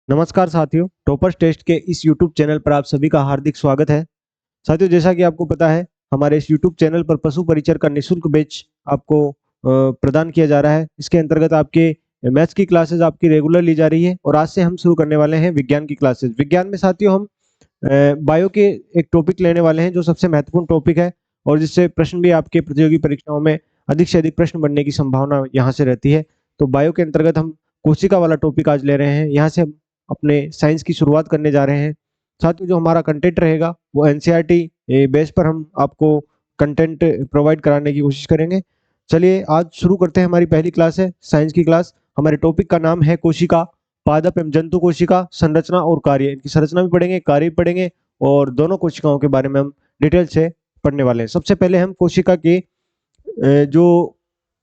नमस्कार साथियों, toppers test के इस यूट्यूब चैनल पर आप सभी का हार्दिक स्वागत है। साथियों, जैसा कि आपको पता है, हमारे इस यूट्यूब चैनल पर पशु परिचर का निःशुल्क बैच आपको प्रदान किया जा रहा है। इसके अंतर्गत आपके मैथ्स की क्लासेस आपकी रेगुलर ली जा रही है और आज से हम शुरू करने वाले हैं विज्ञान की क्लासेस। विज्ञान में साथियों हम बायो के एक टॉपिक लेने वाले हैं जो सबसे महत्वपूर्ण टॉपिक है और जिससे प्रश्न भी आपके प्रतियोगी परीक्षाओं में अधिक से अधिक प्रश्न बनने की संभावना यहाँ से रहती है। तो बायो के अंतर्गत हम कोशिका वाला टॉपिक आज ले रहे हैं। यहाँ से हम अपने साइंस की शुरुआत करने जा रहे हैं। साथियों, जो हमारा कंटेंट रहेगा वो एनसीईआरटी बेस पर हम आपको कंटेंट प्रोवाइड कराने की कोशिश करेंगे। चलिए आज शुरू करते हैं। हमारी पहली क्लास है साइंस की क्लास। हमारे टॉपिक का नाम है कोशिका, पादप एवं जंतु कोशिका, संरचना और कार्य। इनकी संरचना भी पढ़ेंगे, कार्य भी पढ़ेंगे और दोनों कोशिकाओं के बारे में हम डिटेल से पढ़ने वाले हैं। सबसे पहले हम कोशिका के जो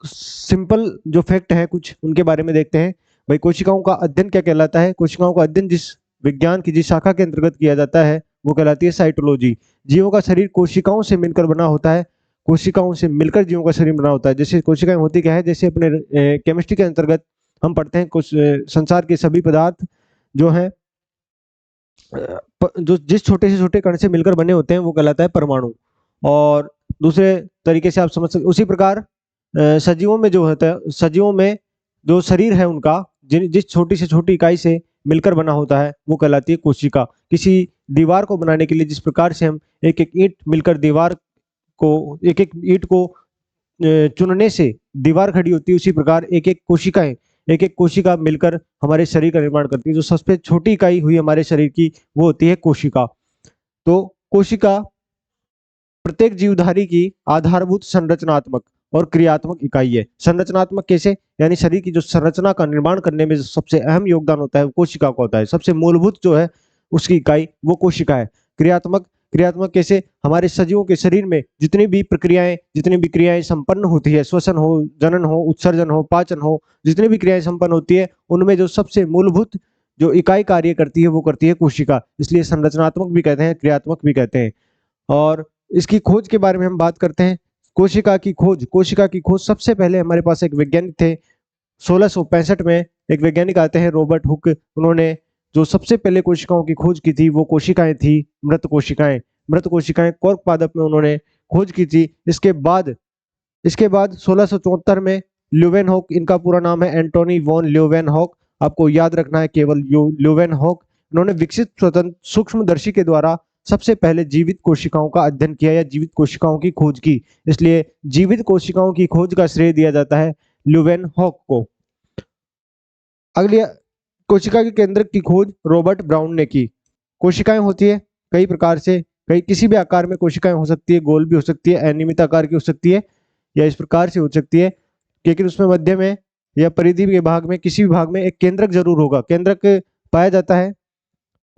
सिंपल जो फैक्ट है कुछ उनके बारे में देखते हैं। भाई, कोशिकाओं का अध्ययन क्या कहलाता है? कोशिकाओं का अध्ययन जिस विज्ञान की जिस शाखा के अंतर्गत किया जाता है वो कहलाती है साइटोलॉजी। जीवों का शरीर कोशिकाओं से मिलकर बना होता है। कोशिकाओं से मिलकर जीवों का शरीर बना होता है। जैसे कोशिकाएं होती क्या है, जैसे अपने केमिस्ट्री के अंतर्गत हम पढ़ते हैं कुछ संसार के सभी पदार्थ जो है जो जिस छोटे से छोटे कण से मिलकर बने होते हैं वो कहलाता है परमाणु। और दूसरे तरीके से आप समझ सकते, उसी प्रकार सजीवों में जो होता है, सजीवों में जो शरीर है उनका जिस छोटी से छोटी इकाई से मिलकर बना होता है वो कहलाती है कोशिका। किसी दीवार को बनाने के लिए जिस प्रकार से हम एक एक ईंट मिलकर दीवार को, एक एक ईंट को चुनने से दीवार खड़ी होती है, उसी प्रकार एक एक कोशिका मिलकर हमारे शरीर का निर्माण करती है। जो सबसे छोटी इकाई हुई हमारे शरीर की वो होती है कोशिका। तो कोशिका प्रत्येक जीवधारी की आधारभूत संरचनात्मक और क्रियात्मक इकाई है। संरचनात्मक कैसे? यानी शरीर की जो संरचना का निर्माण करने में जो सबसे अहम योगदान होता है वो कोशिका का होता है। सबसे मूलभूत जो है उसकी इकाई वो कोशिका है। क्रियात्मक क्रियात्मक कैसे? हमारे सजीवों के शरीर में जितनी भी क्रियाएं संपन्न होती है, श्वसन हो, जनन हो, उत्सर्जन हो, पाचन हो, जितनी भी क्रियाएं संपन्न होती है उनमें जो सबसे मूलभूत जो इकाई कार्य करती है वो करती है कोशिका। इसलिए संरचनात्मक भी कहते हैं, क्रियात्मक भी कहते हैं। और इसकी खोज के बारे में हम बात करते हैं। कोशिका की खोज सबसे पहले हमारे पास एक वैज्ञानिक थे 1665 में। एक वैज्ञानिक आते हैं रॉबर्ट हुक। उन्होंने जो सबसे पहले कोशिकाओं की खोज की थी वो कोशिकाएं थी मृत कोशिकाएं कॉर्क पादप में उन्होंने खोज की थी। इसके बाद 1674 में ल्यूवेनहॉक, इनका पूरा नाम है एंटोनी वॉन ल्यूवेनहॉक, आपको याद रखना है केवल ल्यूवेनहॉक। उन्होंने विकसित स्वतंत्र सूक्ष्मदर्शी के द्वारा सबसे पहले जीवित कोशिकाओं का अध्ययन किया या जीवित कोशिकाओं की खोज की। इसलिए जीवित कोशिकाओं की खोज का श्रेय दिया जाता है ल्यूवेनहॉक को। अगली, कोशिका के केंद्रक की खोज रॉबर्ट ब्राउन ने की। कोशिकाएं होती है कई प्रकार से, कई किसी भी आकार में कोशिकाएं हो सकती है, गोल भी हो सकती है, अनियमित आकार की हो सकती है या इस प्रकार से हो सकती है, लेकिन उसमें मध्य में या परिधि के भाग में किसी भी भाग में एक केंद्रक जरूर होगा, केंद्रक पाया जाता है।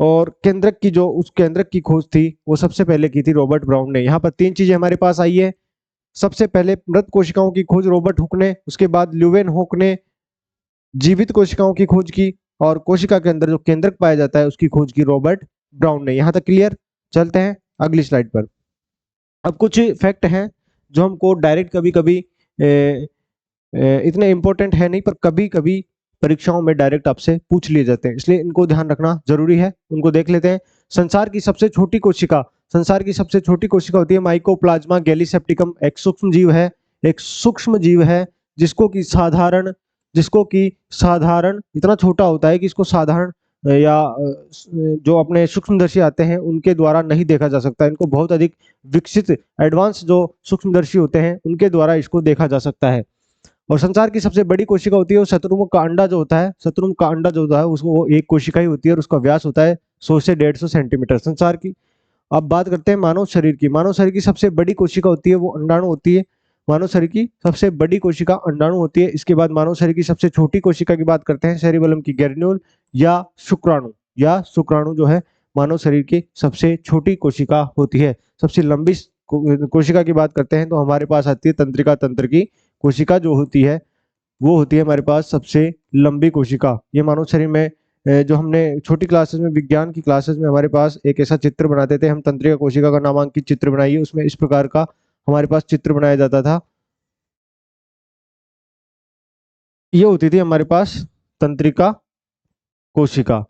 और उस केंद्रक की खोज थी वो सबसे पहले की थी रॉबर्ट ब्राउन ने। यहाँ पर तीन चीजें हमारे पास आई है। सबसे पहले मृत कोशिकाओं की खोज रॉबर्ट हुक ने, उसके बाद ल्यूवेन हुक ने जीवित कोशिकाओं की खोज की और कोशिका के अंदर जो केंद्रक पाया जाता है उसकी खोज की रॉबर्ट ब्राउन ने। यहाँ तक क्लियर? चलते हैं अगली स्लाइड पर। अब कुछ फैक्ट हैं जो हमको डायरेक्ट कभी कभी इतने इंपॉर्टेंट है नहीं, पर कभी कभी परीक्षाओं में डायरेक्ट आपसे पूछ लिए जाते हैं, इसलिए इनको ध्यान रखना जरूरी है। उनको देख लेते हैं। संसार की सबसे छोटी कोशिका होती है माइकोप्लाज्मा गैलीसेप्टिकम। एक सूक्ष्म जीव है जिसको कि साधारण इतना छोटा होता है कि इसको साधारण या जो अपने सूक्ष्मदर्शी आते हैं उनके द्वारा नहीं देखा जा सकता। इनको बहुत अधिक विकसित एडवांस जो सूक्ष्मदर्शी होते हैं उनके द्वारा इसको देखा जा सकता है। और संसार की सबसे बड़ी कोशिका होती है वो शतुरमुर्ग का अंडा जो होता है उसको वो एक कोशिका ही होती है और उसका व्यास होता है 100 से 150 सेंटीमीटर संसार की। अब बात करते हैं मानव शरीर की सबसे बड़ी कोशिका होती है वो अंडाणु होती है। मानव शरीर की सबसे बड़ी कोशिका अंडाणु होती है। इसके बाद मानव शरीर की सबसे छोटी कोशिका की बात करते हैं, सेरिबेलम की ग्रेन्यूल या शुक्राणु जो है मानव शरीर की सबसे छोटी कोशिका होती है। सबसे लंबी कोशिका की बात करते हैं तो हमारे पास आती है तंत्रिका तंत्र की कोशिका जो होती है वो होती है हमारे पास सबसे लंबी कोशिका। ये मानव शरीर में जो हमने छोटी क्लासेस में, विज्ञान की क्लासेस में हमारे पास एक ऐसा चित्र बनाते थे हम, तंत्रिका कोशिका का नामांकित चित्र बनाइए, उसमें इस प्रकार का हमारे पास चित्र बनाया जाता था। ये होती थी हमारे पास तंत्रिका कोशिका।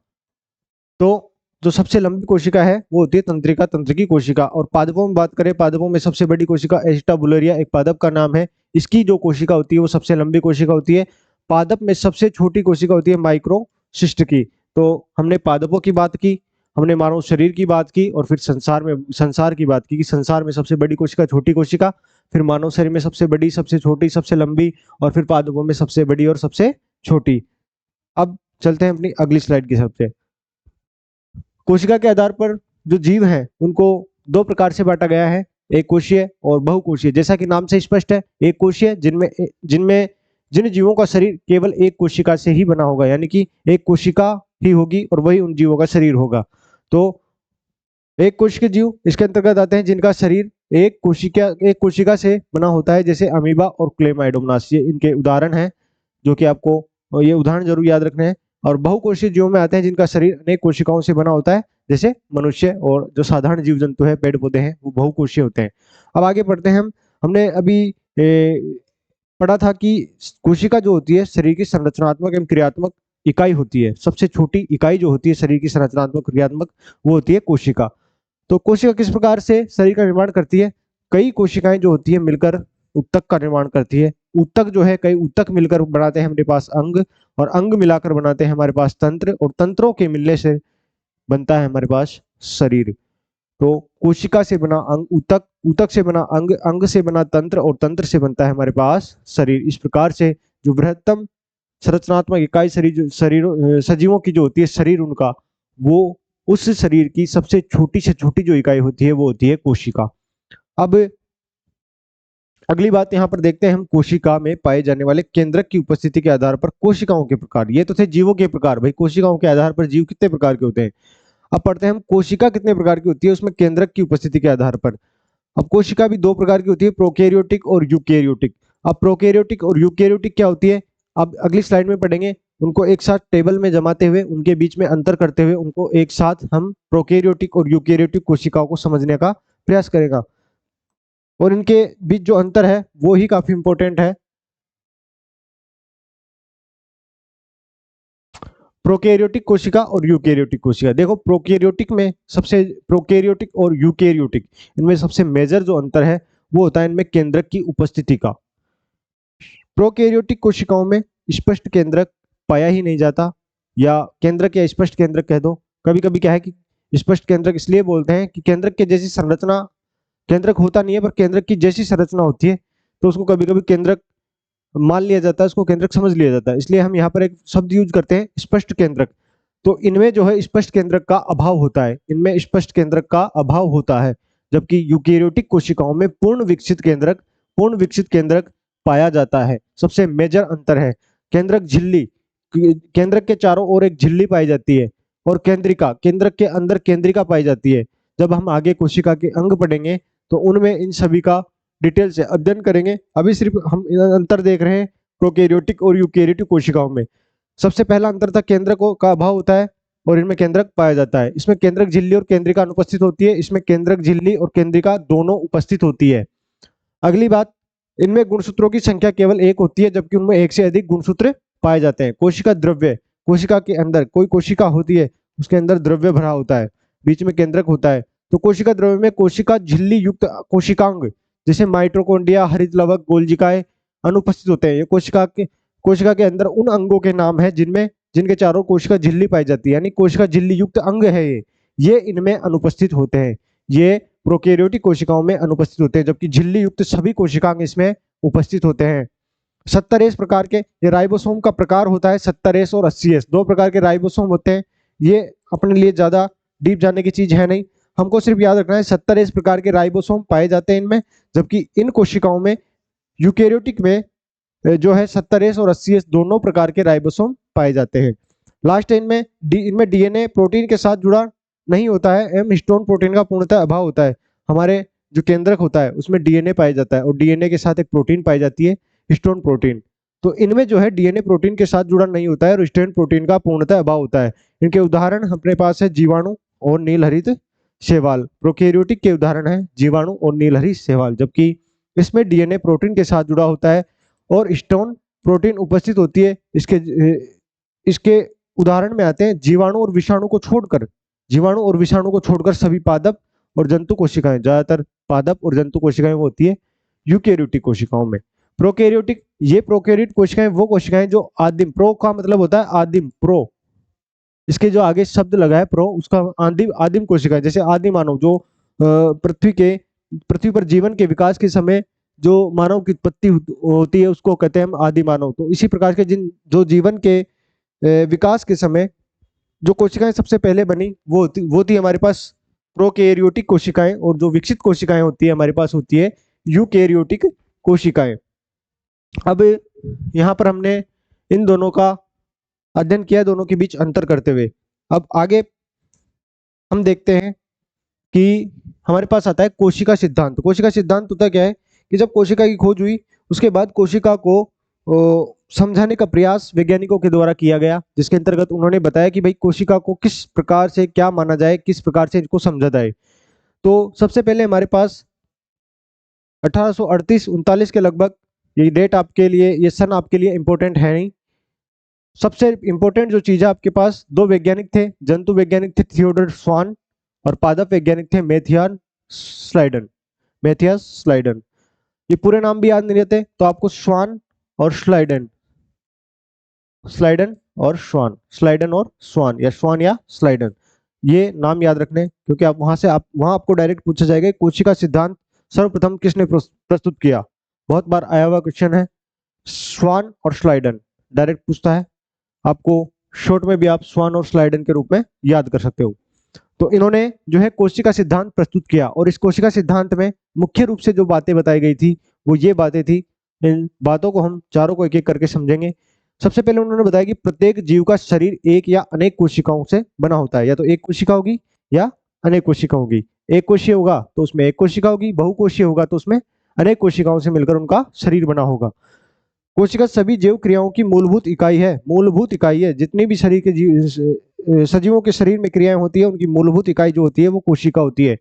तो जो सबसे लंबी कोशिका है वो होती है तंत्रिका, तंत्रिकी कोशिका। और पादपों में बात करें, पादपों में सबसे बड़ी कोशिका एस्टाबुलरिया एक पादप का नाम है। इसकी जो कोशिका होती है वो सबसे लंबी कोशिका होती है। पादप में सबसे छोटी कोशिका होती है माइक्रोसिस्ट की। तो हमने पादपों की बात की, हमने मानव शरीर की बात की, और फिर संसार की बात की कि संसार में सबसे बड़ी कोशिका छोटी कोशिका, फिर मानव शरीर में सबसे बड़ी, सबसे छोटी, सबसे लंबी, और फिर पादपों में सबसे बड़ी और सबसे छोटी। अब चलते हैं अपनी अगली स्लाइड की तरफ से। कोशिका के आधार पर जो जीव हैं उनको दो प्रकार से बांटा गया है, एक कोशीय और बहुकोशीय। जैसा कि नाम से स्पष्ट है, एक कोशीय जिनमें जिनमें जिन जीवों का शरीर केवल एक कोशिका से ही बना होगा, यानी कि एक कोशिका ही होगी और वही उन जीवों का शरीर होगा। तो एक कोशिकीय जीव इसके अंतर्गत आते हैं जिनका शरीर एक कोशिका से बना होता है, जैसे अमीबा और क्लेमाइडोमोनास, ये इनके उदाहरण हैं जो कि आपको ये उदाहरण जरूर याद रखने हैं। और बहुकोशीय जीवों में आते हैं जिनका शरीर अनेक कोशिकाओं से बना होता है, जैसे मनुष्य और जो साधारण जीव जंतु है, पेड़ पौधे हैं, वो बहुकोशीय होते हैं। अब आगे बढ़ते हैं हम। हमने अभी पढ़ा था कि कोशिका जो होती है शरीर की संरचनात्मक एवं क्रियात्मक इकाई होती है। सबसे छोटी इकाई जो होती है शरीर की संरचनात्मक क्रियात्मक, वो होती है कोशिका। तो कोशिका किस प्रकार से शरीर का निर्माण करती है? कई कोशिकाएं जो होती है मिलकर ऊतक का निर्माण करती है। ऊतक जो है, कई ऊतक मिलकर बनाते हैं हमारे पास अंग, और अंग मिलाकर बनाते हैं हमारे पास तंत्र, और तंत्रों के मिलने से बनता है हमारे पास शरीर। तो कोशिका से बना अंग ऊतक, ऊतक से बना अंग, अंग से बना तंत्र, और तंत्र से बनता है हमारे पास शरीर। इस प्रकार से जो बृहत्तम संरचनात्मक इकाई सजीवों की जो होती है शरीर उनका, वो उस शरीर की सबसे छोटी से छोटी जो इकाई होती है वो होती है कोशिका। अब अगली बात यहाँ पर देखते हैं हम, कोशिका में पाए जाने वाले केंद्रक की उपस्थिति के आधार पर कोशिकाओं के प्रकार। ये तो थे जीवों के प्रकार, भाई कोशिकाओं के आधार पर जीव कितने प्रकार के होते हैं। अब पढ़ते हैं हम कोशिका कितने प्रकार की होती है उसमें केंद्रक की उपस्थिति के आधार पर। अब कोशिका भी दो प्रकार की होती है, प्रोकैरियोटिक और यूकैरियोटिक। अब प्रोकैरियोटिक और यूकैरियोटिक क्या होती है, अब अगली स्लाइड में पढ़ेंगे। उनको एक साथ टेबल में जमाते हुए, उनके बीच में अंतर करते हुए, उनको एक साथ हम प्रोकैरियोटिक और यूकैरियोटिक कोशिकाओं को समझने का प्रयास करेगा। और इनके बीच जो अंतर है वो ही काफी इंपॉर्टेंट है। प्रोकैरियोटिक कोशिका और यूकैरियोटिक कोशिका, देखो प्रोकैरियोटिक और यूकैरियोटिक, इनमें सबसे मेजर जो अंतर है वो होता है इनमें केंद्रक की उपस्थिति का। प्रोकैरियोटिक कोशिकाओं में स्पष्ट केंद्रक पाया ही नहीं जाता, या केंद्रक या स्पष्ट केंद्रक कह दो। कभी कभी क्या है कि स्पष्ट केंद्रक इसलिए बोलते हैं कि केंद्रक के जैसी संरचना, केंद्रक होता नहीं है पर केंद्रक की जैसी संरचना होती है, तो उसको कभी कभी केंद्रक मान लिया जाता है, उसको केंद्रक समझ लिया जाता है। इसलिए हम यहाँ पर एक शब्द यूज करते हैं, स्पष्ट केंद्रक। तो इनमें जो है स्पष्ट केंद्रक का अभाव होता है, इनमें स्पष्ट केंद्रक का अभाव होता है, जबकि यूकैरियोटिक कोशिकाओं में पूर्ण विकसित केंद्रक पाया जाता है। सबसे मेजर अंतर है केंद्रक झिल्ली, केंद्रक के चारों ओर एक झिल्ली पाई जाती है, और केंद्रिका, केंद्रक के अंदर केंद्रिका पाई जाती है। जब हम आगे कोशिका के अंग पढ़ेंगे तो उनमें इन सभी का डिटेल से अध्ययन करेंगे। अभी सिर्फ हम अंतर देख रहे हैं प्रोकैरियोटिक और यूकैरियोटिक कोशिकाओं में। सबसे पहला अंतर था केंद्रकों का अभाव होता है और इनमें केंद्रक पाया जाता है। इसमें केंद्रक झिल्ली और केंद्रिका अनुपस्थित होती है, इसमें केंद्रक झिल्ली और केंद्रिका दोनों उपस्थित होती है। अगली बात, इनमें गुणसूत्रों की संख्या केवल एक होती है, जबकि उनमें एक से अधिक गुणसूत्र पाए जाते हैं। कोशिका द्रव्य, कोशिका के अंदर कोई कोशिका होती है उसके अंदर द्रव्य भरा होता है, बीच में केंद्रक होता है। तो कोशिका द्रव्य में कोशिका झिल्ली युक्त कोशिकांग जैसे माइटोकॉन्ड्रिया, हरित लवक, गोल्जिकाएं अनुपस्थित होते हैं। ये कोशिका के अंदर उन अंगों के नाम है जिनके चारों कोशिका झिल्ली पाई जाती है, यानी कोशिका झिल्ली युक्त अंग है ये इनमें अनुपस्थित होते हैं। ये प्रोकैरियोटिक कोशिकाओं में अनुपस्थित होते हैं, जबकि झिल्ली युक्त सभी कोशिकांग इसमें उपस्थित होते हैं। 70S प्रकार के, ये राइबोसोम का प्रकार होता है। 70S और 80S दो प्रकार के राइबोसोम होते हैं। ये अपने लिए ज्यादा डीप जाने की चीज है नहीं, हमको सिर्फ याद रखना है 70S प्रकार के राइबोसोम पाए जाते हैं इनमें, जबकि इन कोशिकाओं में यूकैरियोटिक में जो है 70S और 80S दोनों प्रकार के राइबोसोम पाए जाते हैं। लास्ट है इनमें डीएनए प्रोटीन के साथ जुड़ा नहीं होता है, एम हिस्टोन प्रोटीन का पूर्णतः अभाव होता है। हमारे जो केंद्रक होता है उसमें डीएनए पाया जाता है और डीएनए के साथ एक प्रोटीन पाई जाती है, हिस्टोन प्रोटीन। तो इनमें जो है डीएनए प्रोटीन के साथ जुड़ा नहीं होता है और हिस्टोन प्रोटीन का पूर्णतः अभाव होता है। इनके उदाहरण अपने पास है जीवाणु और नीलहरित शैवाल। प्रोकैरियोटिक के उदाहरण है जीवाणु और नीलहरित शैवाल, जबकि इसमें डीएनए प्रोटीन के साथ जुड़ा होता है और हिस्टोन प्रोटीन उपस्थित होती है। इसके उदाहरण में आते हैं जीवाणु और विषाणु को छोड़कर, जीवाणु और विषाणु को छोड़कर सभी पादप और जंतु कोशिकाएं, ज्यादातर पादप और जंतु कोशिकाएं वो होती है यूकेरियोटिक कोशिकाओं में। प्रोकैरियोटिक, ये प्रोकैरियोट कोशिकाएं वो कोशिकाएं जो आदिम, प्रो का मतलब होता है आदिम, प्रो इसके जो आगे शब्द लगा है प्रो, उसका आदिम, आदिम कोशिकाएं, जैसे आदिम मानव जो पृथ्वी पर जीवन के विकास के समय जो मानव की उत्पत्ति होती है उसको कहते हैं हम आदि मानव। तो इसी प्रकार के जिन जो जीवन के विकास के समय जो कोशिकाएं सबसे पहले बनी वो थी हमारे पास प्रोकैरियोटिक कोशिकाएं, और जो विकसित कोशिकाएं होती है हमारे पास होती है यूकैरियोटिक कोशिकाएं। अब यहाँ पर हमने इन दोनों का अध्ययन किया, दोनों के बीच अंतर करते हुए। अब आगे हम देखते हैं कि हमारे पास आता है कोशिका सिद्धांत। कोशिका सिद्धांत होता क्या है कि जब कोशिका की खोज हुई उसके बाद कोशिका को समझाने का प्रयास वैज्ञानिकों के द्वारा किया गया, जिसके अंतर्गत उन्होंने बताया कि भाई कोशिका को किस प्रकार से क्या माना जाए, किस प्रकार से इनको समझा जाए। तो सबसे पहले हमारे पास 1838-39 के लगभग, ये डेट आपके लिए, ये सन आपके लिए इंपॉर्टेंट है नहीं। सबसे इंपॉर्टेंट जो चीज है आपके पास, दो वैज्ञानिक थे, जंतु वैज्ञानिक थे थियोडोर स्वान, और पादप वैज्ञानिक थे मैथियस स्लाइडन। मैथियस स्लाइडन, ये पूरे नाम भी याद नहीं रहते तो आपको स्वान और स्लाइडन, स्लाइडन और स्वान, स्लाइडन और स्वान, या स्वान या स्लाइडन, ये नाम याद रखने, क्योंकि आप वहां आपको डायरेक्ट पूछा जाएगा कोशिका सिद्धांत सर्वप्रथम किसने प्रस्तुत किया। बहुत बार आया हुआ क्वेश्चन है, स्वान और स्लाइडन डायरेक्ट पूछता है आपको, शॉर्ट में भी आप स्वान और स्लाइडन के रूप में याद कर सकते हो। तो इन्होंने जो है कोशिका सिद्धांत प्रस्तुत किया, और इस कोशिका सिद्धांत में मुख्य रूप से जो बातें बताई गई थी वो ये बातें थी। इन बातों को हम चारों को एक एक करके समझेंगे। सबसे पहले उन्होंने बताया कि प्रत्येक जीव का शरीर एक या अनेक कोशिकाओं से बना होता है, या तो एक कोशिका होगी या अनेक कोशिका होगी। एक कोशीय होगा तो उसमें एक कोशिका होगी, बहुकोशीय होगा तो उसमें अनेक कोशिकाओं से मिलकर उनका शरीर बना होगा। कोशिका सभी जीव क्रियाओं की मूलभूत इकाई है, मूलभूत इकाई है। जितनी भी शरीर के सजीवों के शरीर में क्रियाएं होती है उनकी मूलभूत इकाई जो होती है वो कोशिका होती है।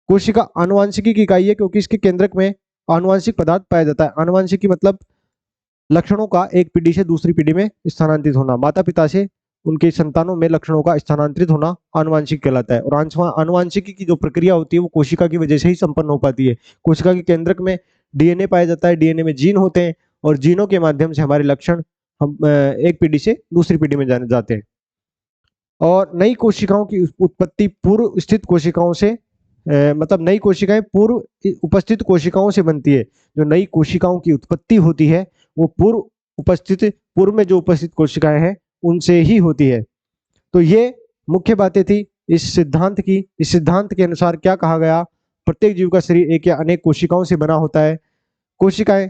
कोशिका आनुवांशिकी की इकाई है क्योंकि इसके केंद्रक में आनुवांशिक पदार्थ पाया जाता है। आनुवांशिकी मतलब लक्षणों का एक पीढ़ी से दूसरी पीढ़ी में स्थानांतरित होना, माता पिता से उनके संतानों में लक्षणों का स्थानांतरित होना आनुवांशिक कहलाता है। और आनुवांशिकी की जो प्रक्रिया होती है वो कोशिका की वजह से ही संपन्न हो पाती है। कोशिका के केंद्रक में डीएनए पाया जाता है, डीएनए में जीन होते हैं, और जीनों के माध्यम से हमारे लक्षण हम एक पीढ़ी से दूसरी पीढ़ी में जाते हैं। और नई कोशिकाओं की उत्पत्ति पूर्व स्थित कोशिकाओं से मतलब नई कोशिकाएं पूर्व उपस्थित कोशिकाओं से बनती है। जो नई कोशिकाओं की उत्पत्ति होती है वो पूर्व में जो उपस्थित कोशिकाएं हैं उनसे ही होती है। तो ये मुख्य बातें थी इस सिद्धांत की। इस सिद्धांत के अनुसार क्या कहा गया, प्रत्येक जीव का शरीर एक या अनेक कोशिकाओं से बना होता है। कोशिकाएं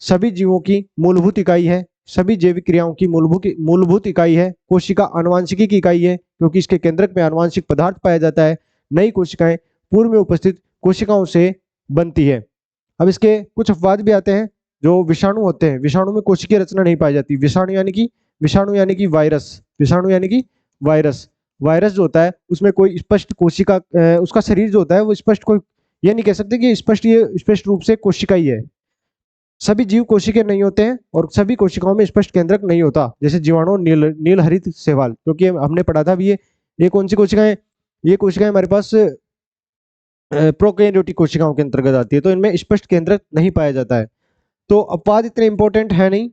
सभी जीवों की मूलभूत इकाई है, सभी जैविक क्रियाओं की मूलभूत इकाई है। कोशिका आनुवांशिकी की इकाई है क्योंकि इसके केंद्रक में आनुवांशिक पदार्थ पाया जाता है। नई कोशिकाएं पूर्व में उपस्थित कोशिकाओं से बनती है। अब इसके कुछ अपवाद भी आते हैं। जो विषाणु होते हैं, विषाणु में कोशिकीय रचना नहीं पाई जाती। विषाणु यानी कि वायरस, विषाणु यानी कि वायरस। वायरस जो होता है उसमें कोई स्पष्ट कोशिका उसका शरीर जो होता है वो स्पष्ट, कोई ये नहीं कह सकते कि स्पष्ट रूप से कोशिका ही है। सभी जीव कोशिकीय नहीं होते हैं और सभी कोशिकाओं में स्पष्ट केंद्रक नहीं होता, जैसे जीवाणु, नील हरित शैवाल, क्योंकि हमने पढ़ा था भी ये कौन सी कोशिकाएं, ये कोशिकाएं हमारे पास प्रोकैरियोटिक कोशिकाओं के अंतर्गत आती है, तो इनमें स्पष्ट केंद्रक नहीं पाया जाता है। तो अपवाद इतने इंपॉर्टेंट है नहीं।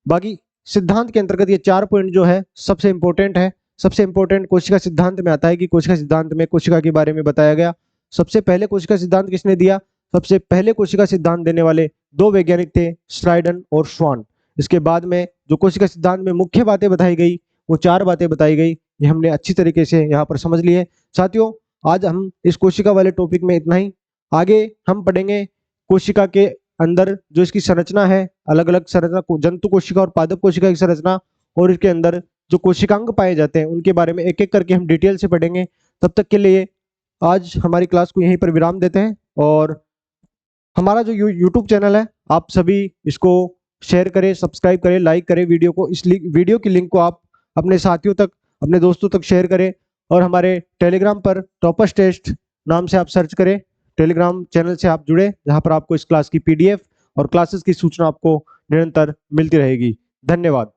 बाकी सिद्धांत के अंतर्गत ये 4 पॉइंट जो है सबसे इंपॉर्टेंट है। सबसे इंपॉर्टेंट कोशिका सिद्धांत में आता है कि कोशिका सिद्धांत में कोशिका के बारे में बताया गया। सबसे पहले कोशिका सिद्धांत किसने दिया? सबसे पहले कोशिका सिद्धांत देने वाले 2 वैज्ञानिक थे, स्लाइडन और स्वान। इसके बाद में जो कोशिका सिद्धांत में मुख्य बातें बताई गई वो 4 बातें बताई गई, ये हमने अच्छी तरीके से यहाँ पर समझ लिए। साथियों, आज हम इस कोशिका वाले टॉपिक में इतना ही। आगे हम पढ़ेंगे कोशिका के अंदर जो इसकी संरचना है, अलग अलग संरचना, जंतु कोशिका और पादप कोशिका की संरचना, और इसके अंदर जो कोशिकांग पाए जाते हैं उनके बारे में एक एक करके हम डिटेल से पढ़ेंगे। तब तक के लिए आज हमारी क्लास को यहीं पर विराम देते हैं। और हमारा जो यूट्यूब चैनल है आप सभी इसको शेयर करें, सब्सक्राइब करें, लाइक करें वीडियो को। इस वीडियो की लिंक को आप अपने साथियों तक, अपने दोस्तों तक शेयर करें। और हमारे टेलीग्राम पर टॉपर्स टेस्ट नाम से आप सर्च करें, टेलीग्राम चैनल से आप जुड़े, जहां पर आपको इस क्लास की PDF और क्लासेस की सूचना आपको निरंतर मिलती रहेगी। धन्यवाद।